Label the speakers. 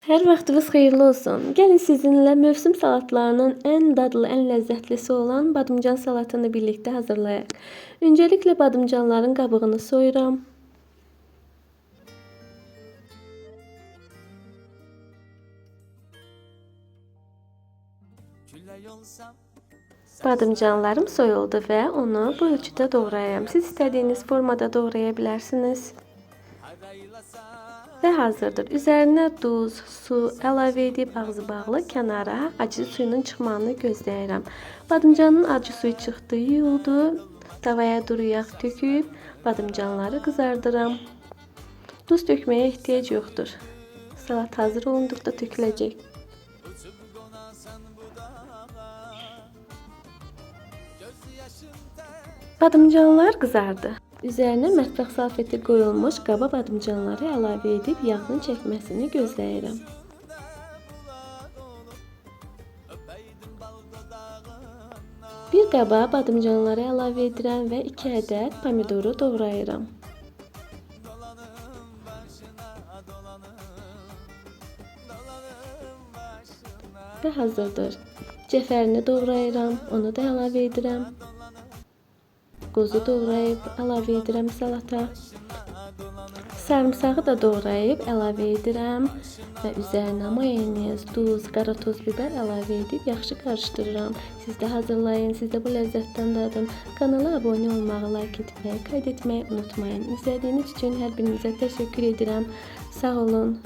Speaker 1: Hər vaxtınız xeyirli olsun. Gəlin sizinlə mövsüm salatlarının ən dadlı, ən ləzzətlisi olan badımcan salatını birlikdə hazırlayaq. Öncəliklə badımcanların qabığını soyuram. Badımcanlarım soyuldu və onu bu ölçüdə doğrayıram. Siz istədiyiniz formada doğraya bilərsiniz. Və hazırdır. Üzərinə duz, su əlavə edib ağzı bağlı kənara acı suyunun çıxmasını gözləyirəm. Badımcanın acı suyu çıxdı, yuyuldu. Tavaya duru yağ töküb badımcanları qızardıram. Duz tökməyə ehtiyac yoxdur. Salat hazır olunduqda töküləcək. Badımcanlar qızardı. Üzərinə mətbəx salfeti qoyulmuş qaba badımcanları əlavə edib yağın çəkməsini gözləyirəm. Bir qaba badımcanları əlavə edirəm və 2 ədəd pomidoru doğrayıram. Və hazırdır. Cəfərini doğrayıram, onu da əlavə edirəm. Qozu doğrayıb əlavə edirəm salata. Sarımsağı da doğrayıb əlavə edirəm və üzərinə mayonez, duz, qara toz biber əlavə edib yaxşı qarışdırıram. Siz də hazırlayın, siz də bu ləzzətdən dadın. Kanala abunə olmağı, like etməyi, kaydetməyi unutmayın. İzlədiyiniz üçün hər birinizə təşəkkür edirəm. Sağ olun.